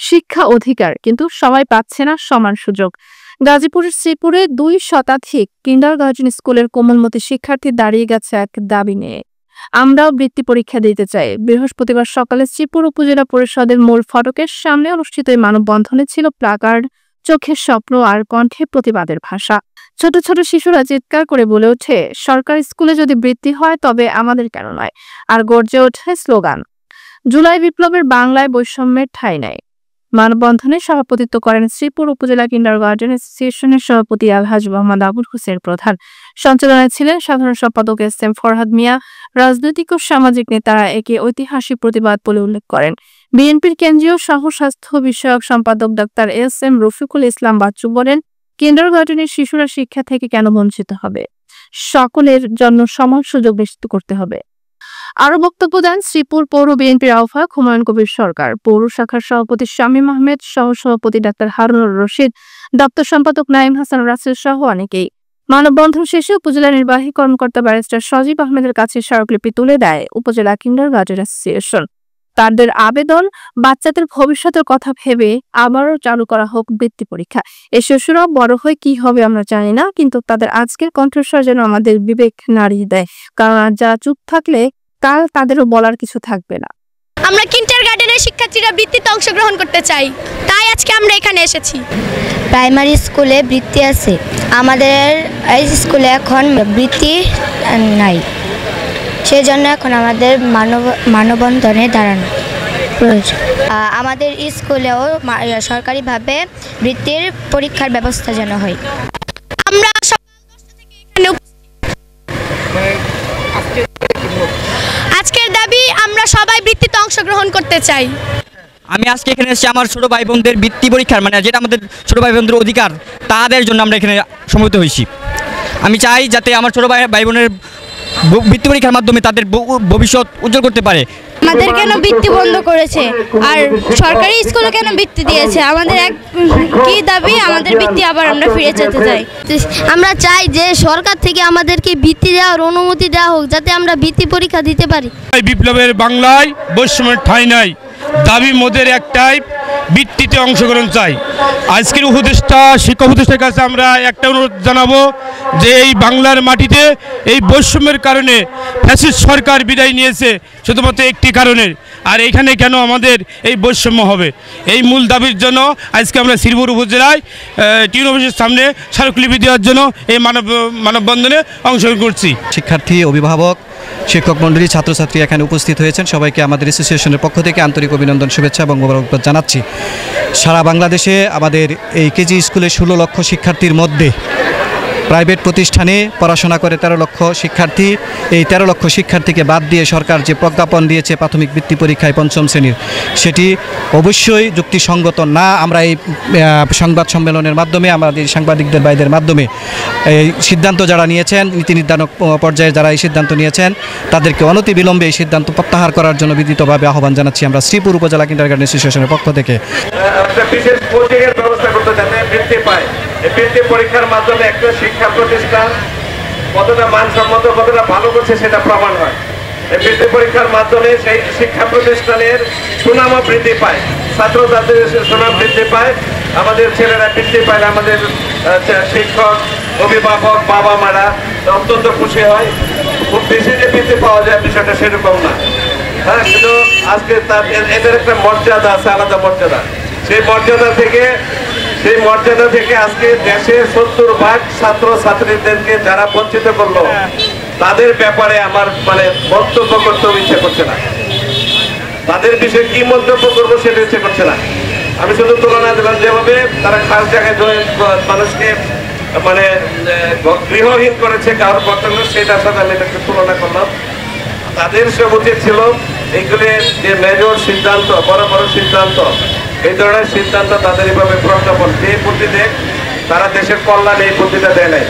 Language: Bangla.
শিক্ষা অধিকার, কিন্তু সবাই পাচ্ছে না সমান সুযোগ। গাজীপুরের শ্রীপুরে 2 শতাধিক কিন্ডারগার্টেন স্কুলের কোমলমতি শিক্ষার্থী দাঁড়িয়ে গেছে এক দাবি নিয়ে। আমরাও বৃত্তি পরীক্ষা দিতে চাই। বৃহস্পতিবার সকালে শ্রীপুর উপজেলা পরিষদের মূল ফটকের সামনে অনুষ্ঠিত এই মানববন্ধনে ছিল প্লাকার্ড, চোখের স্বপ্ন আর কণ্ঠে প্রতিবাদের ভাষা। ছোট ছোট শিশুরা চিৎকার করে বলে ওঠে, সরকারি স্কুলে যদি বৃত্তি হয় তবে আমাদের কেন নয়। আর গর্জে ওঠে স্লোগান, জুলাই বিপ্লবের বাংলায় বৈষম্যের ঠাঁই নাই। মানববন্ধনে সভাপতিত্ব করেন শ্রীপুর উপজেলা কিন্ডারগার্টেন অ্যাসোসিয়েশনের সভাপতি আলহাজ মোহাম্মদ আবুল হোসেন প্রধান। সঞ্চালনায় ছিলেন সাধারণ সম্পাদক এস.এম. ফরহাদ মিয়া। রাজনৈতিক ও সামাজিক নেতারা একে ঐতিহাসিক প্রতিবাদ বলে উল্লেখ করেন। বিএনপির কেন্দ্রীয় সহ-স্বাস্থ্য বিষয়ক সম্পাদক ডাক্তার এস.এম. রফিকুল ইসলাম বাচ্চু বলেন, কিন্ডারগার্টেনের শিশুরা শিক্ষা থেকে কেন বঞ্চিত হবে? সকলের জন্য সমান সুযোগ নিশ্চিত করতে হবে। আরো বক্তব্য দেন শ্রীপুর পৌর বিএনপির আহ্বায়ক হুমায়ুন কবির সরকার, পৌর শাখার সভাপতি শামীম আহমেদ, সহ-সভাপতি ডাক্তার হারুনুর রশিদ, দপ্তর সম্পাদক নাইম হাসান রাসেল সহ অনেকেই। মানববন্ধন শেষে উপজেলা নির্বাহী কর্মকর্তা ব্যারিস্টার সজীব আহমেদের কাছে স্মারকলিপি তুলে দেয় উপজেলা কিন্ডারগার্টেন অ্যাসোসিয়েশন। তাদের আবেদন, বাচ্চাদের ভবিষ্যতের কথা ভেবে আবারও চালু করা হোক বৃত্তি পরীক্ষা। এই শিশুরা বড় হয়ে কি হবে আমরা জানি না, কিন্তু তাদের আজকের কণ্ঠস্বর যেন আমাদের বিবেক নাড়িয়ে দেয়, কারণ আজ যারা চুপ থাকলে কাল তাদেরও বলার কিছু থাকবে না। আমরা কিন্ডারগার্টেনের শিক্ষার্থীরা বৃত্তিতে অংশগ্রহণ করতে চাই, তাই আজকে আমরা এখানে এসেছি। প্রাইমারি স্কুলে বৃত্তি আছে, আমাদের এই স্কুলে এখন বৃত্তি নাই, সেজন্য এখন আমাদের মানববন্ধনে দাঁড়ানো প্রয়োজন। আমাদের স্কুলেও সরকারিভাবে বৃত্তির পরীক্ষার ব্যবস্থা যেন হয়। আমরা আজকের দাবি, আমরা সবাই বৃত্তিতে অংশগ্রহণ করতে চাই। আমি আজকে এখানে এসেছি আমার ছোট ভাই বোনদের বৃত্তি পরীক্ষার, মানে যেটা আমাদের ছোট ভাই বোনদের অধিকার, তাদের জন্য আমরা এখানে সমবেত হয়েছি। আমি চাই যাতে আমার ছোট ভাই বোনের বৃত্তি পরীক্ষার মাধ্যমে তাদের ভবিষ্যৎ উজ্জ্বল করতে পারে। আমাদের কেন বৃত্তি বন্ধ করেছে আর সরকারি স্কুলে কেন বৃত্তি দিয়েছে? আমাদের এক কি দাবি, আমাদের বৃত্তি আবার আমরা ফিরে যেতে চাই। আমরা চাই যে সরকার থেকে আমাদেরকে বৃত্তি দেওয়ার অনুমতি দেওয়া হোক, যাতে আমরা বৃত্তি পরীক্ষা দিতে পারি। বিপ্লবের বাংলায় বৈষম্যের ঠাঁই নাই, দাবি মোদের একটাই, বৃত্তিতে অংশগ্রহণ চাই। আজকের শিক্ষা উপদেষ্টার কাছে আমরা একটা অনুরোধ জানাবো যে এই বাংলার মাটিতে এই বৈষম্যের কারণে ফ্যাসিস্ট সরকার বিদায় নিয়েছে শুধুমাত্র একটি কারণে, আর এখানে কেন আমাদের এই বৈষম্য হবে? এই মূল দাবির জন্য আজকে আমরা শ্রীপুর উপজেলায় টিউন অফিসের সামনে স্মারকলিপি দেওয়ার জন্য এই মানববন্ধনে অংশগ্রহণ করছি। শিক্ষার্থী, অভিভাবক, শিক্ষক মণ্ডলী, ছাত্রছাত্রী এখানে উপস্থিত হয়েছেন। সবাইকে আমাদের অ্যাসোসিয়েশনের পক্ষ থেকে আন্তরিক অভিনন্দন, শুভেচ্ছা এবং মোবারকবাদ জানাচ্ছি। সারা বাংলাদেশে আমাদের এই কেজি স্কুলে 16 লক্ষ শিক্ষার্থীর মধ্যে প্রাইভেট প্রতিষ্ঠানে পড়াশোনা করে 13 লক্ষ শিক্ষার্থী। এই 13 লক্ষ শিক্ষার্থীকে বাদ দিয়ে সরকার যে প্রজ্ঞাপন দিয়েছে প্রাথমিক বৃত্তি পরীক্ষায় 5ম শ্রেণীর, সেটি অবশ্যই যুক্তিসঙ্গত না। আমরা এই সংবাদ সম্মেলনের মাধ্যমে, আমাদের সাংবাদিকদের ভাইদের মাধ্যমে এই সিদ্ধান্ত যারা নিয়েছেন, নীতি নির্ধারক পর্যায়ে যারা এই সিদ্ধান্ত নিয়েছেন, তাদেরকে অনতিবিলম্বে এই সিদ্ধান্ত প্রত্যাহার করার জন্য বিনীতভাবে আহ্বান জানাচ্ছি আমরা শ্রীপুর উপজেলা কিন্ডারগার্টেন অ্যাসোসিয়েশনের পক্ষ থেকে। বিশেষ কোচিংয়ের ব্যবস্থা করতে যাতে বৃত্তি পায়। এই বৃত্তি পরীক্ষার মাধ্যমে একটা শিক্ষা প্রতিষ্ঠান কতটা মানসম্মত, কতটা ভালো করছে সেটা প্রমাণ হয়। এই বৃত্তি পরীক্ষার মাধ্যমে সেই শিক্ষা প্রতিষ্ঠানের সুনামও বৃদ্ধি পায়, ছাত্রছাত্রীদের সুনাম বৃদ্ধি পায়, আমাদের ছেলেরা বৃদ্ধি পায়, আমাদের শিক্ষক, অভিভাবক, বাবা মারা অত্যন্ত খুশি হয়। খুব বেশি যে বৃদ্ধি পাওয়া যায় বিষয়টা সেরকম না, হ্যাঁ, কিন্তু আজকে এদের একটা মর্যাদা আছে, আলাদা মর্যাদা। সেই মর্যাদা থেকে আজকে দেশের 70% ছাত্র ছাত্রীদেরকে যারা বঞ্চিত করলো, তাদের ব্যাপারে আমার মন্তব্য করতে ইচ্ছে করছে না। তাদের বিষয়ে কি মন্তব্য করবো সেটা ইচ্ছে করছে না। আমি শুধু তুলনা দিলাম যেভাবে তারা খাস জায়গায় মানুষকে গৃহহীন করেছে, কারোর কর্তব্য, সেটার সাথে আমি এটাকে তুলনা করলাম। তাদের সে উচিত ছিল এইগুলি যে মেজর সিদ্ধান্ত, বড় বড় সিদ্ধান্ত, এই ধরনের সিদ্ধান্ত তাদের এইভাবে প্রজ্ঞাপন যে বুদ্ধি দেখ, তারা দেশের কল্যাণে এই বুদ্ধিটা দেয় নাই।